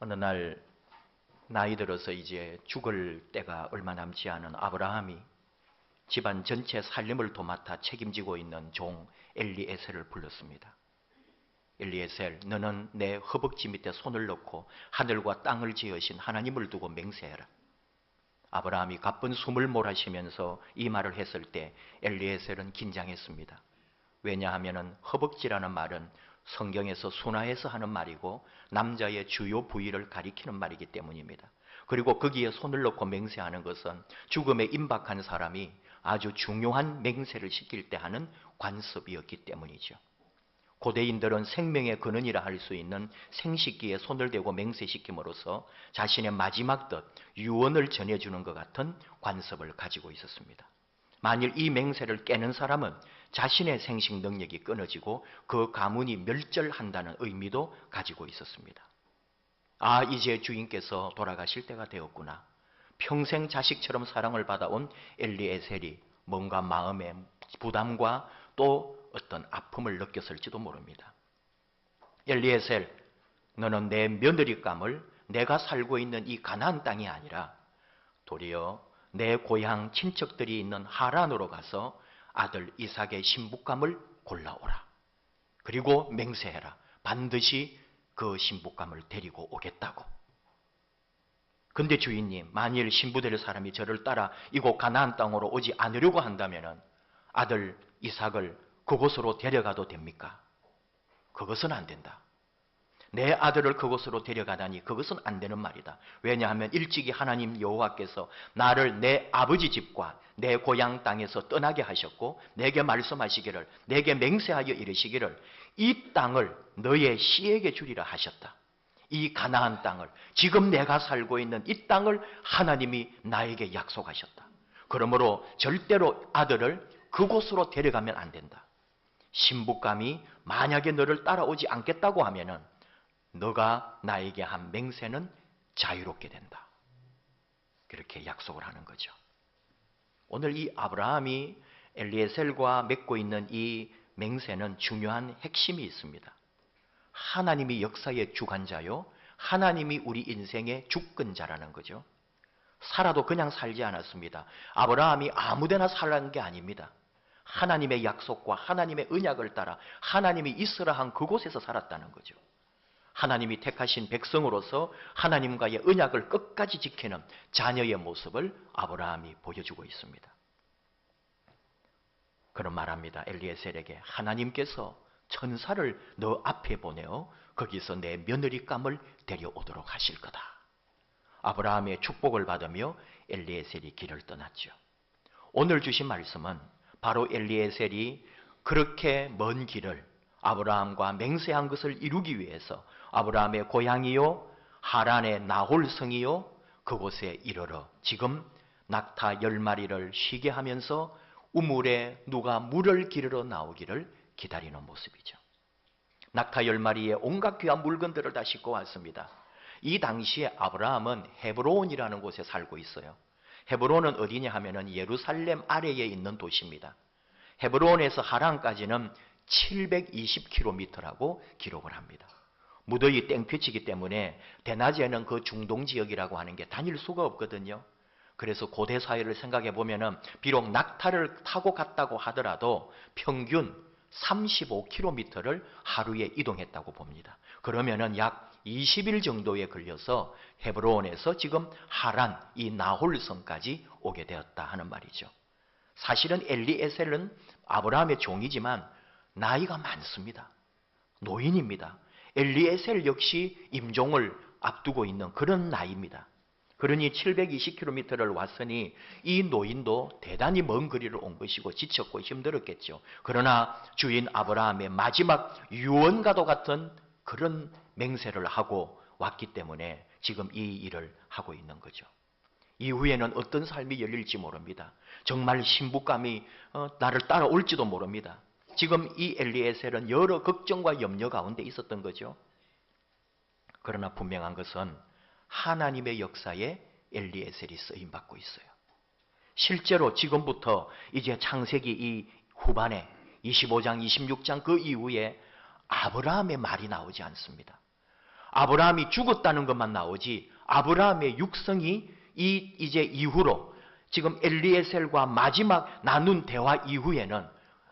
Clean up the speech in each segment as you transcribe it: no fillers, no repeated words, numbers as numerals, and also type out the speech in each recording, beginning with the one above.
어느 날 나이 들어서 이제 죽을 때가 얼마 남지 않은 아브라함이 집안 전체 살림을 도맡아 책임지고 있는 종 엘리에셀을 불렀습니다. 엘리에셀, 너는 내 허벅지 밑에 손을 넣고 하늘과 땅을 지으신 하나님을 두고 맹세해라. 아브라함이 가쁜 숨을 몰아쉬면서 이 말을 했을 때 엘리에셀은 긴장했습니다. 왜냐하면 허벅지라는 말은 성경에서 순화해서 하는 말이고 남자의 주요 부위를 가리키는 말이기 때문입니다. 그리고 거기에 손을 넣고 맹세하는 것은 죽음에 임박한 사람이 아주 중요한 맹세를 시킬 때 하는 관습이었기 때문이죠. 고대인들은 생명의 근원이라 할 수 있는 생식기에 손을 대고 맹세시킴으로써 자신의 마지막 뜻, 유언을 전해주는 것 같은 관습을 가지고 있었습니다. 만일 이 맹세를 깨는 사람은 자신의 생식 능력이 끊어지고 그 가문이 멸절한다는 의미도 가지고 있었습니다. 아, 이제 주인께서 돌아가실 때가 되었구나. 평생 자식처럼 사랑을 받아온 엘리에셀이 뭔가 마음의 부담과 또 어떤 아픔을 느꼈을지도 모릅니다. 엘리에셀, 너는 내 며느리감을 내가 살고 있는 이 가나안 땅이 아니라 도리어 내 고향 친척들이 있는 하란으로 가서 아들 이삭의 신부감을 골라오라. 그리고 맹세해라. 반드시 그 신부감을 데리고 오겠다고. 근데 주인님, 만일 신부될 사람이 저를 따라 이곳 가나안 땅으로 오지 않으려고 한다면 아들 이삭을 그곳으로 데려가도 됩니까? 그것은 안 된다. 내 아들을 그곳으로 데려가다니 그것은 안 되는 말이다. 왜냐하면 일찍이 하나님 여호와께서 나를 내 아버지 집과 내 고향 땅에서 떠나게 하셨고 내게 말씀하시기를, 내게 맹세하여 이르시기를 이 땅을 너의 씨에게 주리라 하셨다. 이 가나안 땅을, 지금 내가 살고 있는 이 땅을 하나님이 나에게 약속하셨다. 그러므로 절대로 아들을 그곳으로 데려가면 안 된다. 신부감이 만약에 너를 따라오지 않겠다고 하면은 너가 나에게 한 맹세는 자유롭게 된다. 그렇게 약속을 하는 거죠. 오늘 이 아브라함이 엘리에셀과 맺고 있는 이 맹세는 중요한 핵심이 있습니다. 하나님이 역사의 주관자요, 하나님이 우리 인생의 주권자라는 거죠. 살아도 그냥 살지 않았습니다. 아브라함이 아무데나 살라는 게 아닙니다. 하나님의 약속과 하나님의 언약을 따라 하나님이 있으라 한 그곳에서 살았다는 거죠. 하나님이 택하신 백성으로서 하나님과의 언약을 끝까지 지키는 자녀의 모습을 아브라함이 보여주고 있습니다. 그런 말합니다. 엘리에셀에게 하나님께서 천사를 너 앞에 보내어 거기서 내 며느리감을 데려오도록 하실 거다. 아브라함의 축복을 받으며 엘리에셀이 길을 떠났죠. 오늘 주신 말씀은 바로 엘리에셀이 그렇게 먼 길을 아브라함과 맹세한 것을 이루기 위해서 아브라함의 고향이요 하란의 나홀 성이요 그곳에 이르러 지금 낙타 10마리를 쉬게 하면서 우물에 누가 물을 기르러 나오기를 기다리는 모습이죠. 낙타 10마리의 온갖 귀한 물건들을 다 싣고 왔습니다. 이 당시에 아브라함은 헤브론이라는 곳에 살고 있어요. 헤브론은 어디냐 하면은 예루살렘 아래에 있는 도시입니다. 헤브론에서 하란까지는 720km라고 기록을 합니다. 무더위 땡볕이기 때문에 대낮에는 그 중동 지역이라고 하는 게 다닐 수가 없거든요. 그래서 고대 사회를 생각해 보면은 비록 낙타를 타고 갔다고 하더라도 평균 35km를 하루에 이동했다고 봅니다. 그러면은 약 20일 정도에 걸려서 헤브론에서 지금 하란 이 나홀성까지 오게 되었다 하는 말이죠. 사실은 엘리에셀은 아브라함의 종이지만 나이가 많습니다. 노인입니다. 엘리에셀 역시 임종을 앞두고 있는 그런 나이입니다. 그러니 720km를 왔으니 이 노인도 대단히 먼 거리를 온 것이고 지쳤고 힘들었겠죠. 그러나 주인 아브라함의 마지막 유언과도 같은 그런 맹세를 하고 왔기 때문에 지금 이 일을 하고 있는 거죠. 이후에는 어떤 삶이 열릴지 모릅니다. 정말 신부감이 나를 따라올지도 모릅니다. 지금 이 엘리에셀은 여러 걱정과 염려 가운데 있었던 거죠. 그러나 분명한 것은 하나님의 역사에 엘리에셀이 쓰임받고 있어요. 실제로 지금부터 이제 창세기 이 후반에 25장, 26장 그 이후에 아브라함의 말이 나오지 않습니다. 아브라함이 죽었다는 것만 나오지 아브라함의 육성이 이제 이후로 지금 엘리에셀과 마지막 나눈 대화 이후에는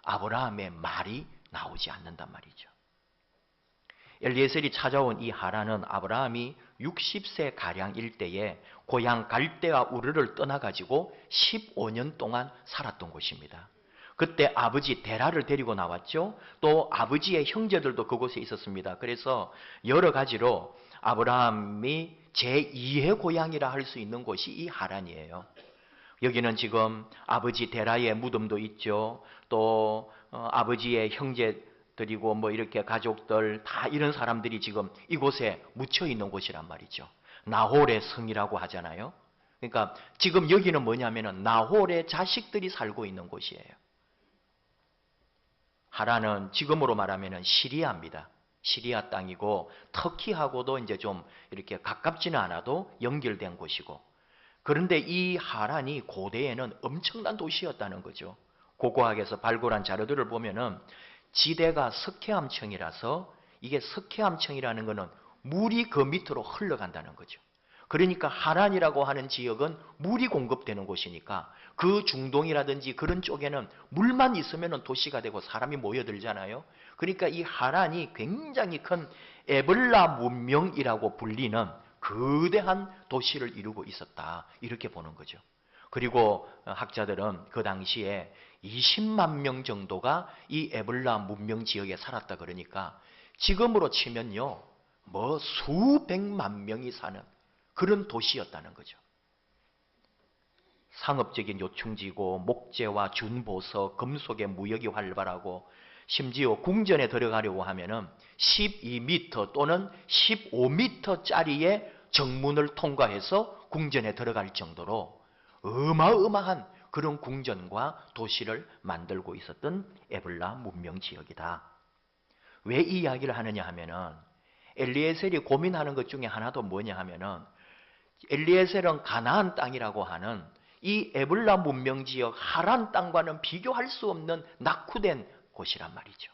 아브라함의 말이 나오지 않는단 말이죠. 엘리에셀이 찾아온 이 하란은 아브라함이 60세 가량일 때에 고향 갈대아 우르를 떠나가지고 15년 동안 살았던 곳입니다. 그때 아버지 데라를 데리고 나왔죠. 또 아버지의 형제들도 그곳에 있었습니다. 그래서 여러 가지로 아브라함이 제2의 고향이라 할 수 있는 곳이 이 하란이에요. 여기는 지금 아버지 데라의 무덤도 있죠. 또 아버지의 형제들이고 뭐 이렇게 가족들 다 이런 사람들이 지금 이곳에 묻혀 있는 곳이란 말이죠. 나홀의 성이라고 하잖아요. 그러니까 지금 여기는 뭐냐면은 나홀의 자식들이 살고 있는 곳이에요. 하란은 지금으로 말하면은 시리아입니다. 시리아 땅이고 터키하고도 이제 좀 이렇게 가깝지는 않아도 연결된 곳이고, 그런데 이 하란이 고대에는 엄청난 도시였다는 거죠. 고고학에서 발굴한 자료들을 보면은 지대가 석회암층이라서 이게 석회암층이라는 것은 물이 그 밑으로 흘러간다는 거죠. 그러니까 하란이라고 하는 지역은 물이 공급되는 곳이니까 그 중동이라든지 그런 쪽에는 물만 있으면 도시가 되고 사람이 모여들잖아요. 그러니까 이 하란이 굉장히 큰 에블라 문명이라고 불리는 거대한 도시를 이루고 있었다, 이렇게 보는 거죠. 그리고 학자들은 그 당시에 20만 명 정도가 이 에블라 문명 지역에 살았다 그러니까 지금으로 치면요 뭐 수백만 명이 사는 그런 도시였다는 거죠. 상업적인 요충지고 목재와 준보석, 금속의 무역이 활발하고 심지어 궁전에 들어가려고 하면은 12m 또는 15m짜리의 정문을 통과해서 궁전에 들어갈 정도로 어마어마한 그런 궁전과 도시를 만들고 있었던 에블라 문명 지역이다. 왜 이 이야기를 하느냐 하면은 엘리에셀이 고민하는 것 중에 하나도 뭐냐 하면은 엘리에셀은 가나안 땅이라고 하는 이 에블라 문명 지역 하란 땅과는 비교할 수 없는 낙후된 곳이란 말이죠.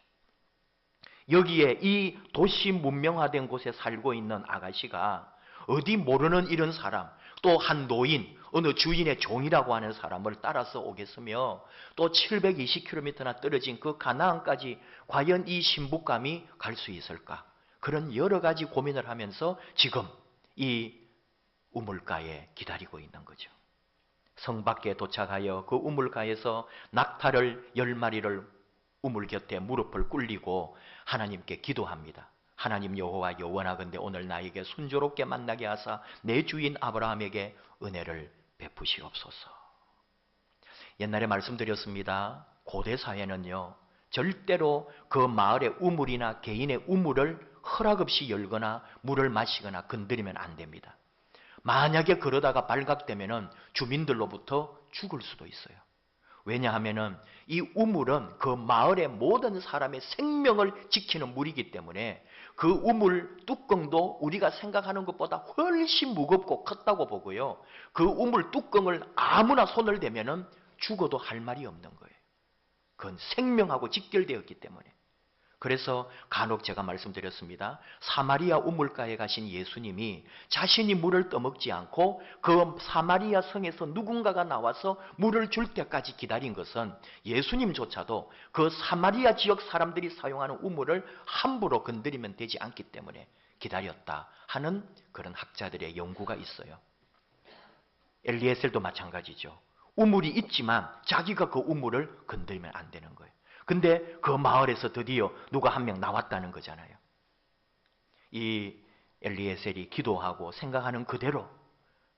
여기에 이 도시 문명화된 곳에 살고 있는 아가씨가 어디 모르는 이런 사람, 또 한 노인, 어느 주인의 종이라고 하는 사람을 따라서 오겠으며 또 720km나 떨어진 그 가나안까지 과연 이 신부감이 갈 수 있을까? 그런 여러 가지 고민을 하면서 지금 이 우물가에 기다리고 있는 거죠. 성 밖에 도착하여 그 우물가에서 낙타를 10마리를 우물 곁에 무릎을 꿇리고 하나님께 기도합니다. 하나님 여호와 여원하건대 오늘 나에게 순조롭게 만나게 하사 내 주인 아브라함에게 은혜를 베푸시옵소서. 옛날에 말씀드렸습니다. 고대 사회는요 절대로 그 마을의 우물이나 개인의 우물을 허락 없이 열거나 물을 마시거나 건드리면 안 됩니다. 만약에 그러다가 발각되면은 주민들로부터 죽을 수도 있어요. 왜냐하면은 이 우물은 그 마을의 모든 사람의 생명을 지키는 물이기 때문에 그 우물 뚜껑도 우리가 생각하는 것보다 훨씬 무겁고 컸다고 보고요. 그 우물 뚜껑을 아무나 손을 대면은 죽어도 할 말이 없는 거예요. 그건 생명하고 직결되었기 때문에. 그래서 간혹 제가 말씀드렸습니다. 사마리아 우물가에 가신 예수님이 자신이 물을 떠먹지 않고 그 사마리아 성에서 누군가가 나와서 물을 줄 때까지 기다린 것은 예수님조차도 그 사마리아 지역 사람들이 사용하는 우물을 함부로 건드리면 되지 않기 때문에 기다렸다 하는 그런 학자들의 연구가 있어요. 엘리에셀도 마찬가지죠. 우물이 있지만 자기가 그 우물을 건드리면 안 되는 거예요. 근데 그 마을에서 드디어 누가 한 명 나왔다는 거잖아요. 이 엘리에셀이 기도하고 생각하는 그대로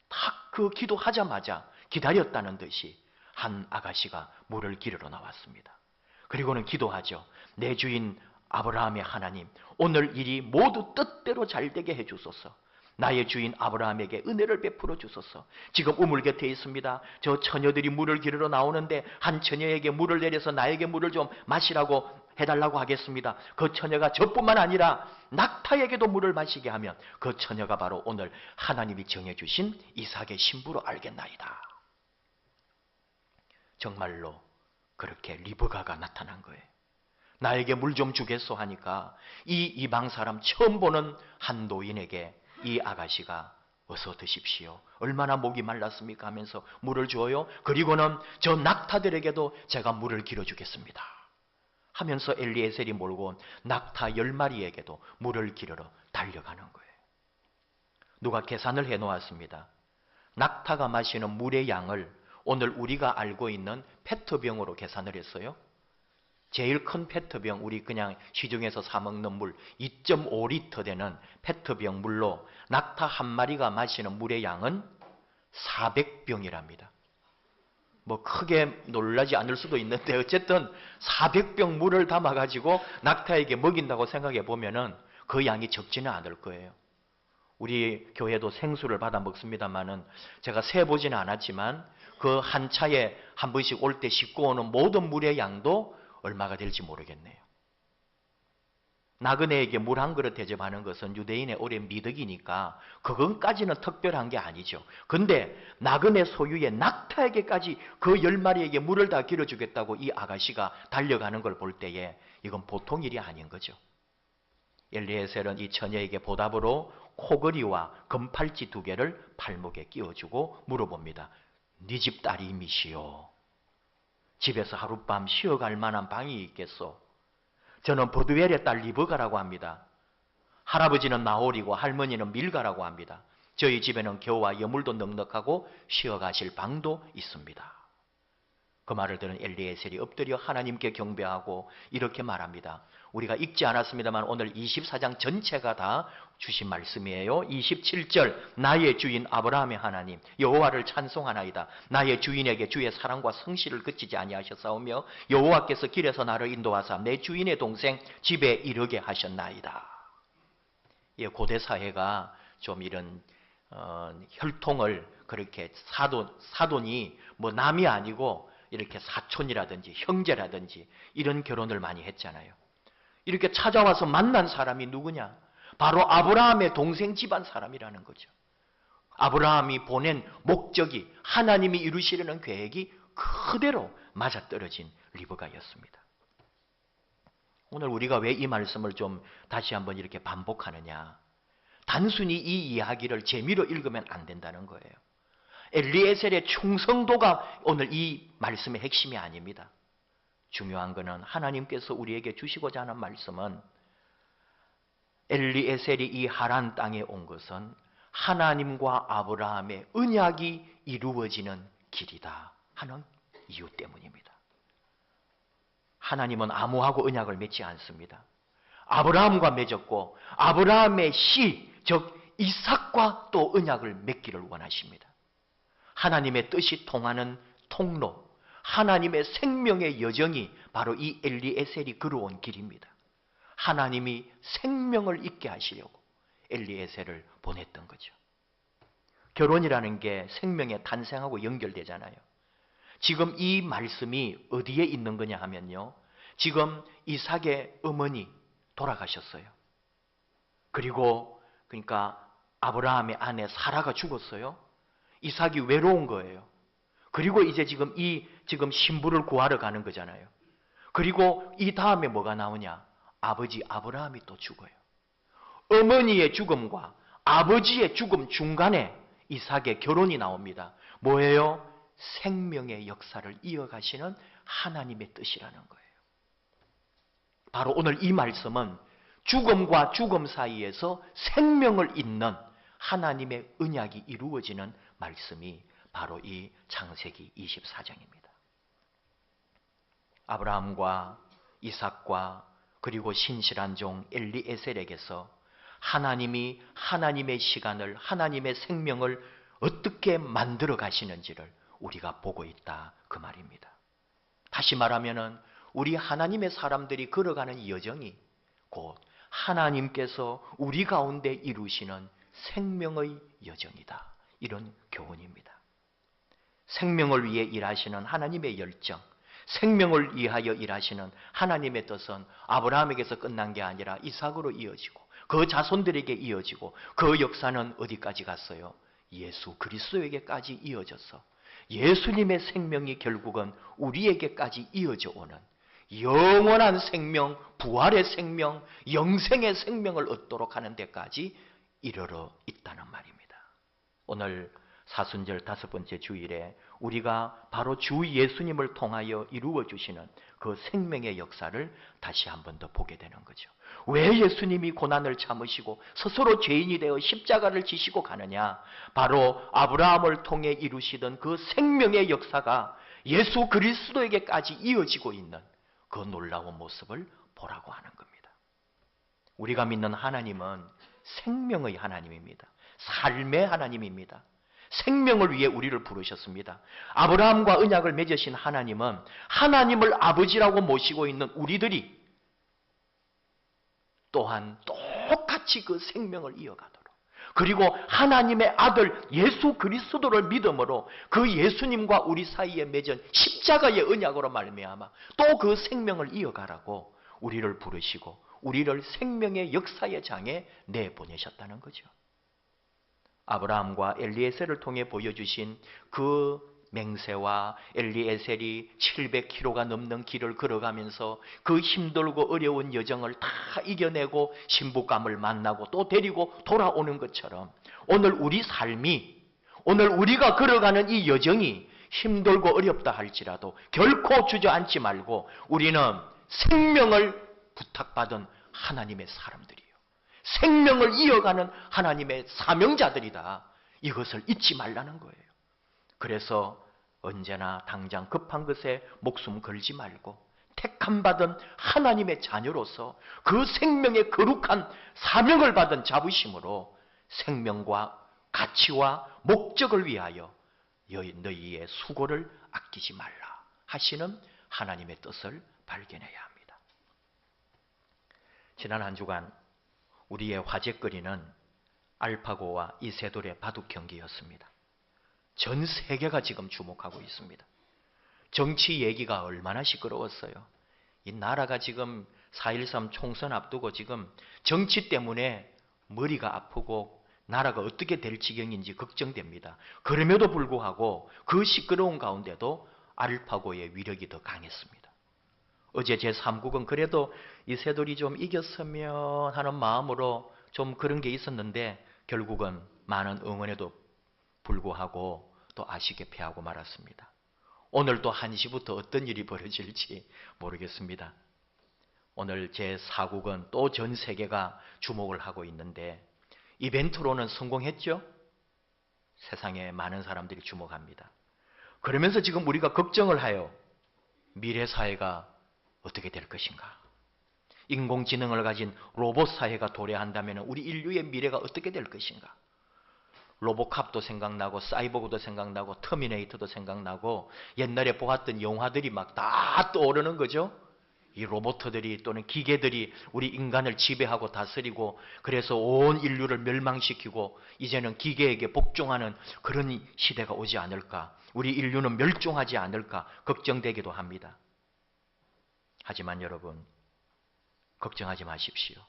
딱 그 기도하자마자 기다렸다는 듯이 한 아가씨가 물을 기르러 나왔습니다. 그리고는 기도하죠. 내 주인 아브라함의 하나님, 오늘 일이 모두 뜻대로 잘 되게 해주소서. 나의 주인 아브라함에게 은혜를 베풀어 주소서. 지금 우물 곁에 있습니다. 저 처녀들이 물을 기르러 나오는데 한 처녀에게 물을 내려서 나에게 물을 좀 마시라고 해달라고 하겠습니다. 그 처녀가 저뿐만 아니라 낙타에게도 물을 마시게 하면 그 처녀가 바로 오늘 하나님이 정해주신 이삭의 신부로 알겠나이다. 정말로 그렇게 리브가가 나타난 거예요. 나에게 물 좀 주겠소 하니까 이 이방 사람 처음 보는 한 노인에게 이 아가씨가 어서 드십시오. 얼마나 목이 말랐습니까 하면서 물을 줘요. 그리고는 저 낙타들에게도 제가 물을 길어주겠습니다 하면서 엘리에셀이 몰고 온 낙타 10마리에게도 물을 기르러 달려가는 거예요. 누가 계산을 해놓았습니다. 낙타가 마시는 물의 양을 오늘 우리가 알고 있는 페트병으로 계산을 했어요. 제일 큰 페트병, 우리 그냥 시중에서 사 먹는 물 2.5리터 되는 페트병 물로 낙타 한 마리가 마시는 물의 양은 400병이랍니다. 뭐 크게 놀라지 않을 수도 있는데 어쨌든 400병 물을 담아가지고 낙타에게 먹인다고 생각해 보면은 그 양이 적지는 않을 거예요. 우리 교회도 생수를 받아 먹습니다만은 제가 세보지는 않았지만 그 한 차에 한 번씩 올 때 싣고 오는 모든 물의 양도 얼마가 될지 모르겠네요. 나그네에게 물 한 그릇 대접하는 것은 유대인의 오랜 미덕이니까 그것까지는 특별한 게 아니죠. 근데 나그네 소유의 낙타에게까지 그 10마리에게 물을 다 길어주겠다고 이 아가씨가 달려가는 걸 볼 때에 이건 보통 일이 아닌 거죠. 엘리에셀은 이 처녀에게 보답으로 코걸이와 금팔찌 2개를 팔목에 끼워주고 물어봅니다. 네 집 딸이미시오. 집에서 하룻밤 쉬어갈 만한 방이 있겠소? 저는 버드웰의 딸 리브가라고 합니다. 할아버지는 나홀이고 할머니는 밀가라고 합니다. 저희 집에는 겨우와 여물도 넉넉하고 쉬어가실 방도 있습니다. 그 말을 들은 엘리에셀이 엎드려 하나님께 경배하고 이렇게 말합니다. 우리가 읽지 않았습니다만 오늘 24장 전체가 다 주신 말씀이에요. 27절 나의 주인 아브라함의 하나님 여호와를 찬송하나이다. 나의 주인에게 주의 사랑과 성실을 그치지 아니하셨사오며 여호와께서 길에서 나를 인도하사 내 주인의 동생 집에 이르게 하셨나이다. 예, 고대 사회가 좀 이런 혈통을 그렇게 사돈이 뭐 남이 아니고 이렇게 사촌이라든지 형제라든지 이런 결혼을 많이 했잖아요. 이렇게 찾아와서 만난 사람이 누구냐? 바로 아브라함의 동생 집안 사람이라는 거죠. 아브라함이 보낸 목적이 하나님이 이루시려는 계획이 그대로 맞아떨어진 리브가였습니다. 오늘 우리가 왜 이 말씀을 좀 다시 한번 이렇게 반복하느냐? 단순히 이 이야기를 재미로 읽으면 안 된다는 거예요. 엘리에셀의 충성도가 오늘 이 말씀의 핵심이 아닙니다. 중요한 것은 하나님께서 우리에게 주시고자 하는 말씀은 엘리에셀이 이 하란 땅에 온 것은 하나님과 아브라함의 언약이 이루어지는 길이다 하는 이유 때문입니다. 하나님은 아무하고 언약을 맺지 않습니다. 아브라함과 맺었고 아브라함의 씨, 즉 이삭과 또 언약을 맺기를 원하십니다. 하나님의 뜻이 통하는 통로, 하나님의 생명의 여정이 바로 이 엘리에셀이 걸어온 길입니다. 하나님이 생명을 있게 하시려고 엘리에셀을 보냈던 거죠. 결혼이라는 게 생명의 탄생하고 연결되잖아요. 지금 이 말씀이 어디에 있는 거냐 하면요. 지금 이삭의 어머니 돌아가셨어요. 그리고 그러니까 아브라함의 아내 사라가 죽었어요. 이삭이 외로운 거예요. 그리고 이제 지금 신부를 구하러 가는 거잖아요. 그리고 이 다음에 뭐가 나오냐? 아버지 아브라함이 또 죽어요. 어머니의 죽음과 아버지의 죽음 중간에 이삭의 결혼이 나옵니다. 뭐예요? 생명의 역사를 이어가시는 하나님의 뜻이라는 거예요. 바로 오늘 이 말씀은 죽음과 죽음 사이에서 생명을 잇는 하나님의 언약이 이루어지는 말씀이 바로 이 창세기 24장입니다. 아브라함과 이삭과 그리고 신실한 종 엘리에셀에게서 하나님이 하나님의 시간을, 하나님의 생명을 어떻게 만들어 가시는지를 우리가 보고 있다 그 말입니다. 다시 말하면은 우리 하나님의 사람들이 걸어가는 여정이 곧 하나님께서 우리 가운데 이루시는 생명의 여정이다. 이런 교훈입니다. 생명을 위해 일하시는 하나님의 열정, 생명을 위하여 일하시는 하나님의 뜻은 아브라함에게서 끝난 게 아니라 이삭으로 이어지고 그 자손들에게 이어지고 그 역사는 어디까지 갔어요? 예수 그리스도에게까지 이어져서 예수님의 생명이 결국은 우리에게까지 이어져 오는 영원한 생명, 부활의 생명, 영생의 생명을 얻도록 하는 데까지 이르러 있다는 말입니다. 오늘 사순절 5번째 주일에 우리가 바로 주 예수님을 통하여 이루어 주시는 그 생명의 역사를 다시 한 번 더 보게 되는 거죠. 왜 예수님이 고난을 참으시고 스스로 죄인이 되어 십자가를 지시고 가느냐? 바로 아브라함을 통해 이루시던 그 생명의 역사가 예수 그리스도에게까지 이어지고 있는 그 놀라운 모습을 보라고 하는 겁니다. 우리가 믿는 하나님은 생명의 하나님입니다. 삶의 하나님입니다. 생명을 위해 우리를 부르셨습니다. 아브라함과 언약을 맺으신 하나님은 하나님을 아버지라고 모시고 있는 우리들이 또한 똑같이 그 생명을 이어가도록, 그리고 하나님의 아들 예수 그리스도를 믿음으로 그 예수님과 우리 사이에 맺은 십자가의 언약으로 말미암아 또 그 생명을 이어가라고 우리를 부르시고 우리를 생명의 역사의 장에 내보내셨다는 거죠. 아브라함과 엘리에셀을 통해 보여주신 그 맹세와 엘리에셀이 700km가 넘는 길을 걸어가면서 그 힘들고 어려운 여정을 다 이겨내고 신부감을 만나고 또 데리고 돌아오는 것처럼 오늘 우리 삶이, 오늘 우리가 걸어가는 이 여정이 힘들고 어렵다 할지라도 결코 주저앉지 말고 우리는 생명을 부탁받은 하나님의 사람들이에요. 생명을 이어가는 하나님의 사명자들이다. 이것을 잊지 말라는 거예요. 그래서 언제나 당장 급한 것에 목숨 걸지 말고 택함받은 하나님의 자녀로서 그 생명의 거룩한 사명을 받은 자부심으로 생명과 가치와 목적을 위하여 너희의 수고를 아끼지 말라 하시는 하나님의 뜻을 발견해야 합니다. 지난 한 주간 우리의 화제거리는 알파고와 이세돌의 바둑 경기였습니다. 전 세계가 지금 주목하고 있습니다. 정치 얘기가 얼마나 시끄러웠어요. 이 나라가 지금 4.13 총선 앞두고 지금 정치 때문에 머리가 아프고 나라가 어떻게 될 지경인지 걱정됩니다. 그럼에도 불구하고 그 시끄러운 가운데도 알파고의 위력이 더 강했습니다. 어제 제3국은 그래도 이세돌이 좀 이겼으면 하는 마음으로 좀 그런 게 있었는데 결국은 많은 응원에도 불구하고 또 아쉽게 패하고 말았습니다. 오늘 또 1시부터 어떤 일이 벌어질지 모르겠습니다. 오늘 제4국은 또 전 세계가 주목을 하고 있는데 이벤트로는 성공했죠? 세상에 많은 사람들이 주목합니다. 그러면서 지금 우리가 걱정을 해요. 미래 사회가 어떻게 될 것인가? 인공지능을 가진 로봇 사회가 도래한다면 우리 인류의 미래가 어떻게 될 것인가? 로보캅도 생각나고 사이보그도 생각나고 터미네이터도 생각나고 옛날에 보았던 영화들이 막 다 떠오르는 거죠. 이 로봇들이 또는 기계들이 우리 인간을 지배하고 다스리고 그래서 온 인류를 멸망시키고 이제는 기계에게 복종하는 그런 시대가 오지 않을까, 우리 인류는 멸종하지 않을까 걱정되기도 합니다. 하지만 여러분 걱정하지 마십시오.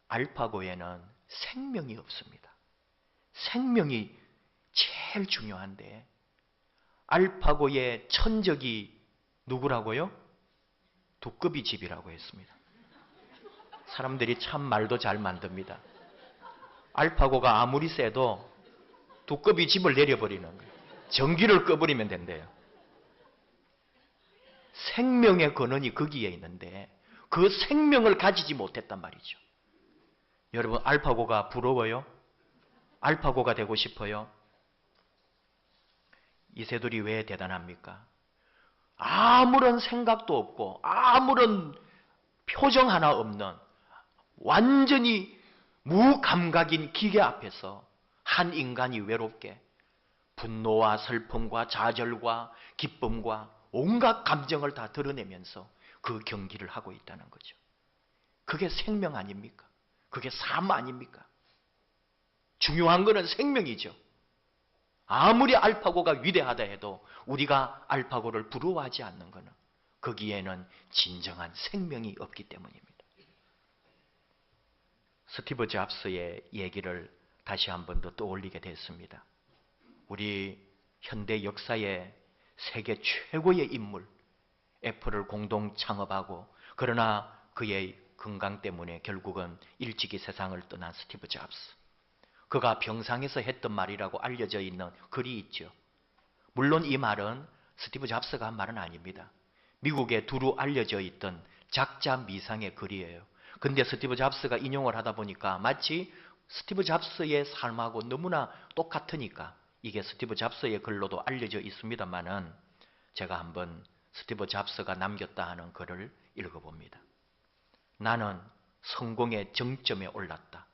알파고에는 생명이 없습니다. 생명이 제일 중요한데 알파고의 천적이 누구라고요? 두꺼비 집이라고 했습니다. 사람들이 참 말도 잘 만듭니다. 알파고가 아무리 세도 두꺼비 집을 내려버리는 거예요. 전기를 꺼버리면 된대요. 생명의 근원이 거기에 있는데 그 생명을 가지지 못했단 말이죠. 여러분 알파고가 부러워요? 알파고가 되고 싶어요? 이세돌이 왜 대단합니까? 아무런 생각도 없고 아무런 표정 하나 없는 완전히 무감각인 기계 앞에서 한 인간이 외롭게 분노와 슬픔과 좌절과 기쁨과 온갖 감정을 다 드러내면서 그 경기를 하고 있다는 거죠. 그게 생명 아닙니까? 그게 삶 아닙니까? 중요한 것은 생명이죠. 아무리 알파고가 위대하다 해도 우리가 알파고를 부러워하지 않는 것은 거기에는 진정한 생명이 없기 때문입니다. 스티브 잡스의 얘기를 다시 한 번 더 떠올리게 됐습니다. 우리 현대 역사의 세계 최고의 인물, 애플을 공동 창업하고 그러나 그의 건강 때문에 결국은 일찍이 세상을 떠난 스티브 잡스. 그가 병상에서 했던 말이라고 알려져 있는 글이 있죠. 물론 이 말은 스티브 잡스가 한 말은 아닙니다. 미국에 두루 알려져 있던 작자 미상의 글이에요. 근데 스티브 잡스가 인용을 하다 보니까 마치 스티브 잡스의 삶하고 너무나 똑같으니까 이게 스티브 잡스의 글로도 알려져 있습니다만은 제가 한번 스티브 잡스가 남겼다 하는 글을 읽어봅니다. 나는 성공의 정점에 올랐다.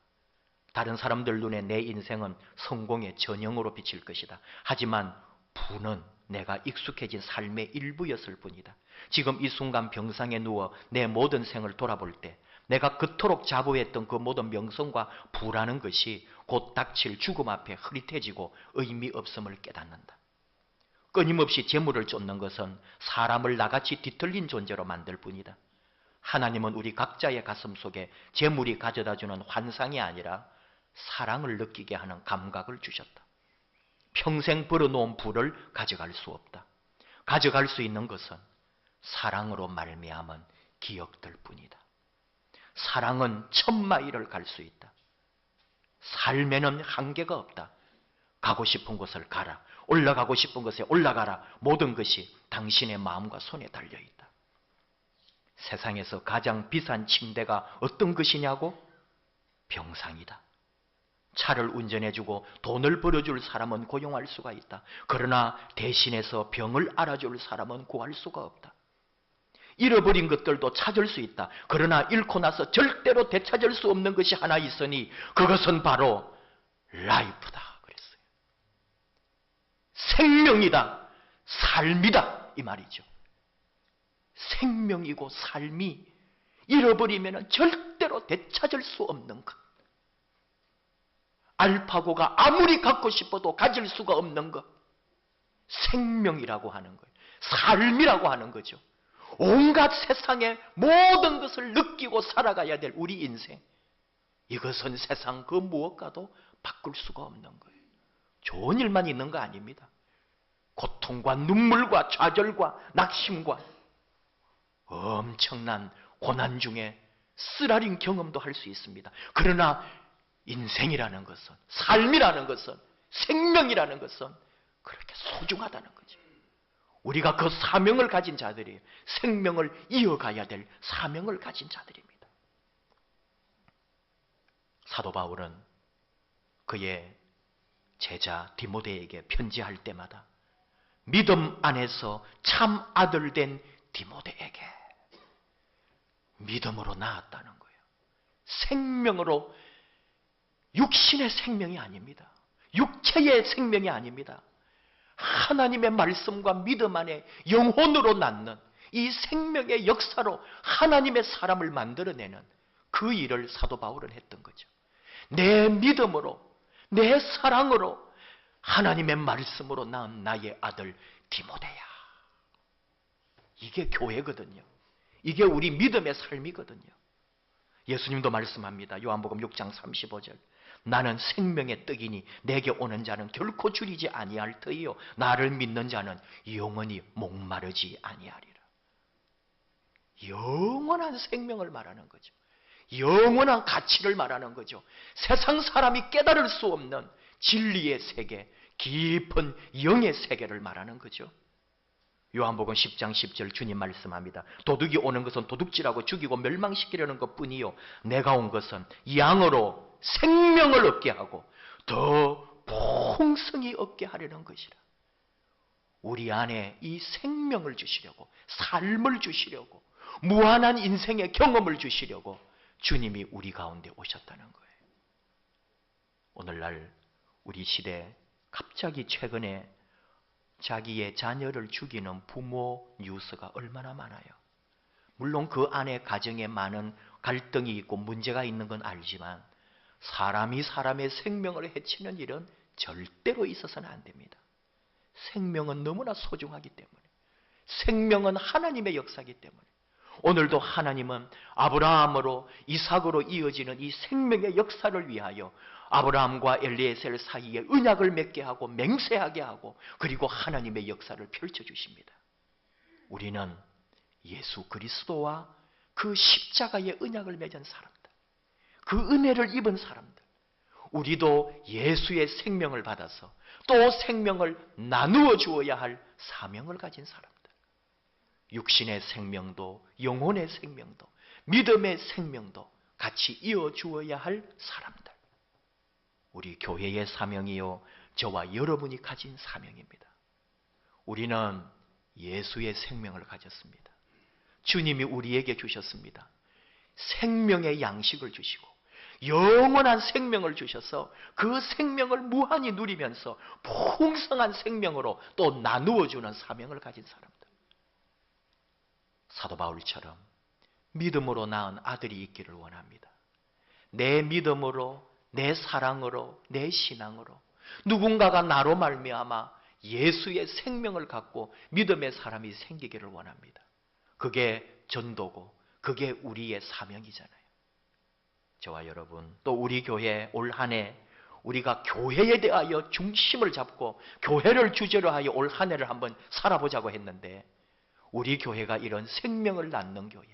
다른 사람들 눈에 내 인생은 성공의 전형으로 비칠 것이다. 하지만 부는 내가 익숙해진 삶의 일부였을 뿐이다. 지금 이 순간 병상에 누워 내 모든 생을 돌아볼 때 내가 그토록 자부했던 그 모든 명성과 부라는 것이 곧 닥칠 죽음 앞에 흐릿해지고 의미 없음을 깨닫는다. 끊임없이 재물을 쫓는 것은 사람을 나같이 뒤틀린 존재로 만들 뿐이다. 하나님은 우리 각자의 가슴 속에 재물이 가져다주는 환상이 아니라 사랑을 느끼게 하는 감각을 주셨다. 평생 벌어놓은 부를 가져갈 수 없다. 가져갈 수 있는 것은 사랑으로 말미암은 기억들 뿐이다. 사랑은 1000마일을 갈 수 있다. 삶에는 한계가 없다. 가고 싶은 곳을 가라. 올라가고 싶은 곳에 올라가라. 모든 것이 당신의 마음과 손에 달려있다. 세상에서 가장 비싼 침대가 어떤 것이냐고? 병상이다. 차를 운전해주고 돈을 벌어줄 사람은 고용할 수가 있다. 그러나 대신해서 병을 알아줄 사람은 구할 수가 없다. 잃어버린 것들도 찾을 수 있다. 그러나 잃고 나서 절대로 되찾을 수 없는 것이 하나 있으니 그것은 바로 라이프다 그랬어요. 생명이다. 삶이다. 이 말이죠. 생명이고 삶이 잃어버리면 절대로 되찾을 수 없는 것. 알파고가 아무리 갖고 싶어도 가질 수가 없는 것. 생명이라고 하는 거예요. 삶이라고 하는 거죠. 온갖 세상의 모든 것을 느끼고 살아가야 될 우리 인생. 이것은 세상 그 무엇과도 바꿀 수가 없는 거예요. 좋은 일만 있는 거 아닙니다. 고통과 눈물과 좌절과 낙심과 엄청난 고난 중에 쓰라린 경험도 할 수 있습니다. 그러나 인생이라는 것은, 삶이라는 것은, 생명이라는 것은 그렇게 소중하다는 거죠. 우리가 그 사명을 가진 자들이에요. 생명을 이어가야 될 사명을 가진 자들입니다. 사도 바울은 그의 제자 디모데에게 편지할 때마다 믿음 안에서 참 아들 된 디모데에게 믿음으로 낳았다는 거예요. 생명으로, 육신의 생명이 아닙니다. 육체의 생명이 아닙니다. 하나님의 말씀과 믿음 안에 영혼으로 낳는 이 생명의 역사로 하나님의 사람을 만들어내는 그 일을 사도 바울은 했던 거죠. 내 믿음으로, 내 사랑으로 하나님의 말씀으로 낳은 나의 아들 디모데야. 이게 교회거든요. 이게 우리 믿음의 삶이거든요. 예수님도 말씀합니다. 요한복음 6장 35절. 나는 생명의 떡이니 내게 오는 자는 결코 줄이지 아니할 터이요 나를 믿는 자는 영원히 목마르지 아니하리라. 영원한 생명을 말하는 거죠. 영원한 가치를 말하는 거죠. 세상 사람이 깨달을 수 없는 진리의 세계, 깊은 영의 세계를 말하는 거죠. 요한복음 10장 10절 주님 말씀합니다. 도둑이 오는 것은 도둑질하고 죽이고 멸망시키려는 것뿐이요 내가 온 것은 양으로 생명을 얻게 하고 더 풍성히 얻게 하려는 것이라. 우리 안에 이 생명을 주시려고, 삶을 주시려고, 무한한 인생의 경험을 주시려고 주님이 우리 가운데 오셨다는 거예요. 오늘날 우리 시대에 갑자기 최근에 자기의 자녀를 죽이는 부모 뉴스가 얼마나 많아요. 물론 그 안에 가정에 많은 갈등이 있고 문제가 있는 건 알지만 사람이 사람의 생명을 해치는 일은 절대로 있어서는 안 됩니다. 생명은 너무나 소중하기 때문에, 생명은 하나님의 역사이기 때문에 오늘도 하나님은 아브라함으로 이삭으로 이어지는 이 생명의 역사를 위하여 아브라함과 엘리에셀 사이에 언약을 맺게 하고 맹세하게 하고 그리고 하나님의 역사를 펼쳐주십니다. 우리는 예수 그리스도와 그 십자가의 언약을 맺은 사람들, 그 은혜를 입은 사람들, 우리도 예수의 생명을 받아서 또 생명을 나누어 주어야 할 사명을 가진 사람들, 육신의 생명도 영혼의 생명도 믿음의 생명도 같이 이어 주어야 할 사람들, 우리 교회의 사명이요 저와 여러분이 가진 사명입니다. 우리는 예수의 생명을 가졌습니다. 주님이 우리에게 주셨습니다. 생명의 양식을 주시고 영원한 생명을 주셔서 그 생명을 무한히 누리면서 풍성한 생명으로 또 나누어 주는 사명을 가진 사람들. 사도 바울처럼 믿음으로 낳은 아들이 있기를 원합니다. 내 믿음으로, 내 사랑으로, 내 신앙으로 누군가가 나로 말미암아 예수의 생명을 갖고 믿음의 사람이 생기기를 원합니다. 그게 전도고 그게 우리의 사명이잖아요. 저와 여러분, 또 우리 교회 올 한 해 우리가 교회에 대하여 중심을 잡고 교회를 주제로 하여 올 한 해를 한번 살아보자고 했는데, 우리 교회가 이런 생명을 낳는 교회,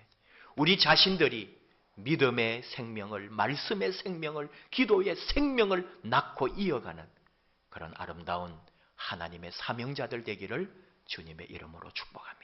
우리 자신들이 믿음의 생명을, 말씀의 생명을, 기도의 생명을 낳고 이어가는 그런 아름다운 하나님의 사명자들 되기를 주님의 이름으로 축복합니다.